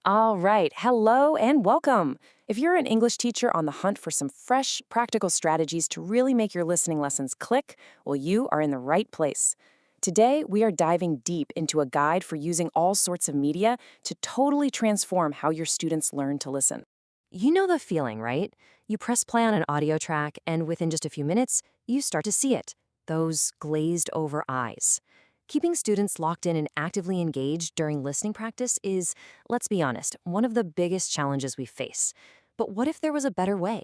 All right, hello and welcome. If you're an English teacher on the hunt for some fresh, practical strategies to really make your listening lessons click, well, you are in the right place. Today, we are diving deep into a guide for using all sorts of media to totally transform how your students learn to listen. You know the feeling, right? You press play on an audio track, and within just a few minutes, you start to see it. Those glazed over eyes. Keeping students locked in and actively engaged during listening practice is, let's be honest, one of the biggest challenges we face. But what if there was a better way?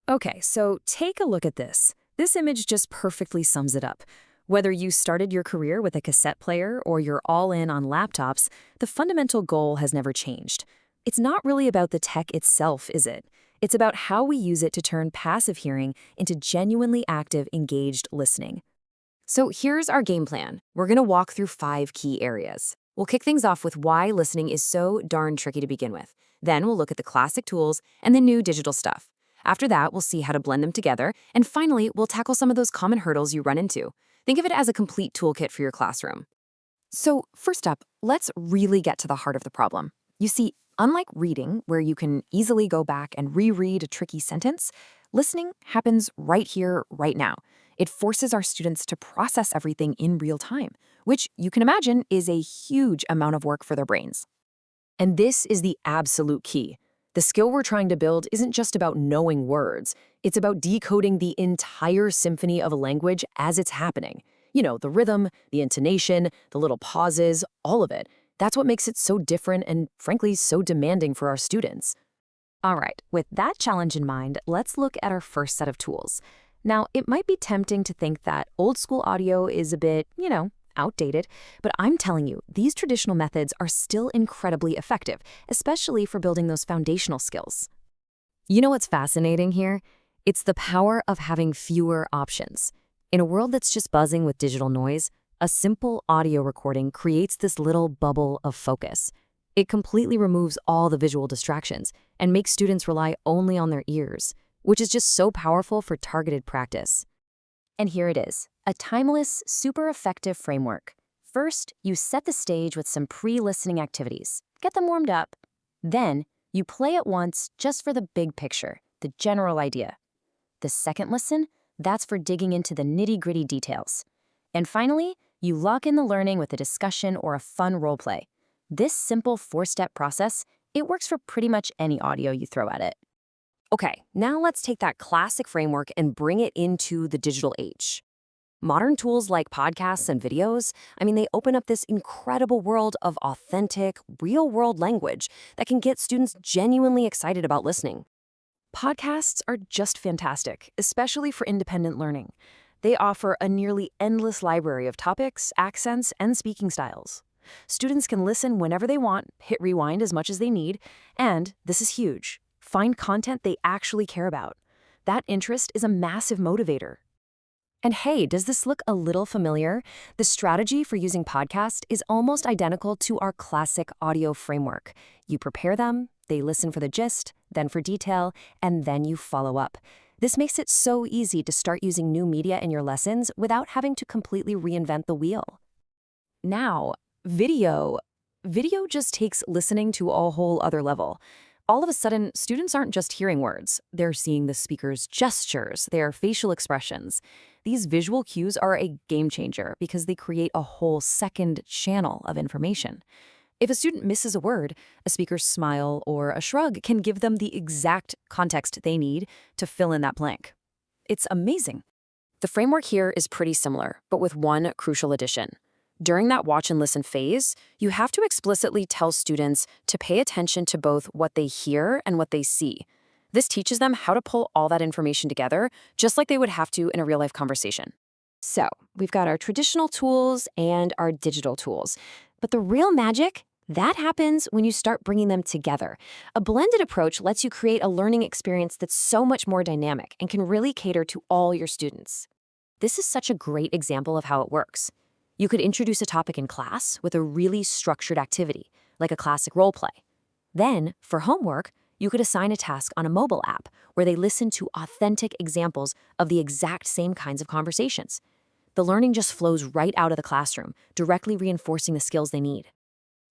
Okay, so take a look at this. This image just perfectly sums it up. Whether you started your career with a cassette player or you're all in on laptops, the fundamental goal has never changed. It's not really about the tech itself, is it? It's about how we use it to turn passive hearing into genuinely active, engaged listening. So here's our game plan. We're going to walk through 5 key areas. We'll kick things off with why listening is so darn tricky to begin with. Then we'll look at the classic tools and the new digital stuff. After that, we'll see how to blend them together. And finally, we'll tackle some of those common hurdles you run into. Think of it as a complete toolkit for your classroom. So first up, let's really get to the heart of the problem. You see, unlike reading, where you can easily go back and reread a tricky sentence, listening happens right here, right now. It forces our students to process everything in real time, which you can imagine is a huge amount of work for their brains. And this is the absolute key. The skill we're trying to build isn't just about knowing words. It's about decoding the entire symphony of a language as it's happening. You know, the rhythm, the intonation, the little pauses, all of it. That's what makes it so different and, frankly, so demanding for our students. All right, with that challenge in mind, let's look at our first set of tools. Now, it might be tempting to think that old school audio is a bit, outdated, but I'm telling you, these traditional methods are still incredibly effective, especially for building those foundational skills. You know what's fascinating here? It's the power of having fewer options. In a world that's just buzzing with digital noise, a simple audio recording creates this little bubble of focus. It completely removes all the visual distractions and makes students rely only on their ears, which is just so powerful for targeted practice. And here it is, a timeless, super effective framework. First, you set the stage with some pre-listening activities. Get them warmed up. Then, you play it once just for the big picture, the general idea. The second listen, that's for digging into the nitty-gritty details. And finally, you lock in the learning with a discussion or a fun role play. This simple 4-step process, it works for pretty much any audio you throw at it. Okay, now let's take that classic framework and bring it into the digital age. Modern tools like podcasts and videos, they open up this incredible world of authentic, real-world language that can get students genuinely excited about listening. Podcasts are just fantastic, especially for independent learning. They offer a nearly endless library of topics, accents, and speaking styles. Students can listen whenever they want, hit rewind as much as they need, and, this is huge, find content they actually care about. That interest is a massive motivator. And hey, does this look a little familiar? The strategy for using podcast is almost identical to our classic audio framework. You prepare them, they listen for the gist, then for detail, and then you follow up. This makes it so easy to start using new media in your lessons without having to completely reinvent the wheel. Now, video. Video just takes listening to a whole other level. All of a sudden, students aren't just hearing words. They're seeing the speaker's gestures, their facial expressions. These visual cues are a game changer because they create a whole second channel of information. If a student misses a word, a speaker's smile or a shrug can give them the exact context they need to fill in that blank. It's amazing. The framework here is pretty similar, but with one crucial addition. During that watch and listen phase, you have to explicitly tell students to pay attention to both what they hear and what they see. This teaches them how to pull all that information together, just like they would have to in a real-life conversation. So, we've got our traditional tools and our digital tools. But the real magic, that happens when you start bringing them together. A blended approach lets you create a learning experience that's so much more dynamic and can really cater to all your students. This is such a great example of how it works. You could introduce a topic in class with a really structured activity, like a classic role play. Then, for homework, you could assign a task on a mobile app where they listen to authentic examples of the exact same kinds of conversations. The learning just flows right out of the classroom, directly reinforcing the skills they need.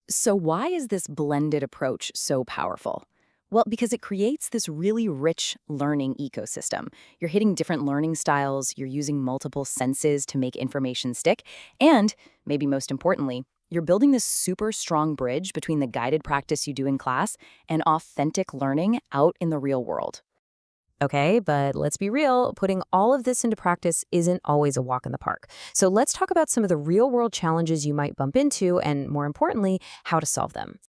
So why is this blended approach so powerful? Well, because it creates this really rich learning ecosystem. You're hitting different learning styles, you're using multiple senses to make information stick, and, maybe most importantly, you're building this super strong bridge between the guided practice you do in class and authentic learning out in the real world. Okay, but let's be real, putting all of this into practice isn't always a walk in the park. So let's talk about some of the real world challenges you might bump into and, more importantly, how to solve them.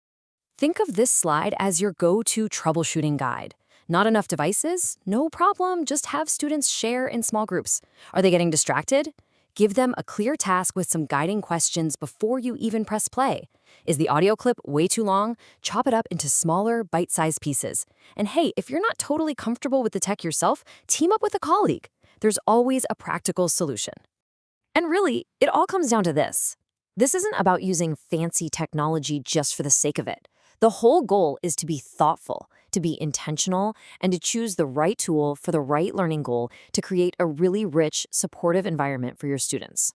Think of this slide as your go-to troubleshooting guide. Not enough devices? No problem, just have students share in small groups. Are they getting distracted? Give them a clear task with some guiding questions before you even press play. Is the audio clip way too long? Chop it up into smaller, bite-sized pieces. And hey, if you're not totally comfortable with the tech yourself, team up with a colleague. There's always a practical solution. And really, it all comes down to this. This isn't about using fancy technology just for the sake of it. The whole goal is to be thoughtful, to be intentional, and to choose the right tool for the right learning goal to create a really rich, supportive environment for your students.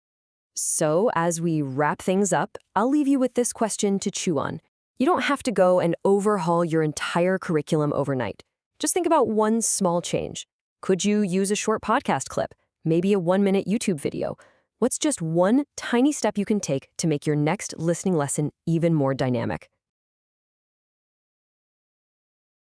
So, as we wrap things up, I'll leave you with this question to chew on. You don't have to go and overhaul your entire curriculum overnight. Just think about one small change. Could you use a short podcast clip? Maybe a 1-minute YouTube video? What's just one tiny step you can take to make your next listening lesson even more dynamic?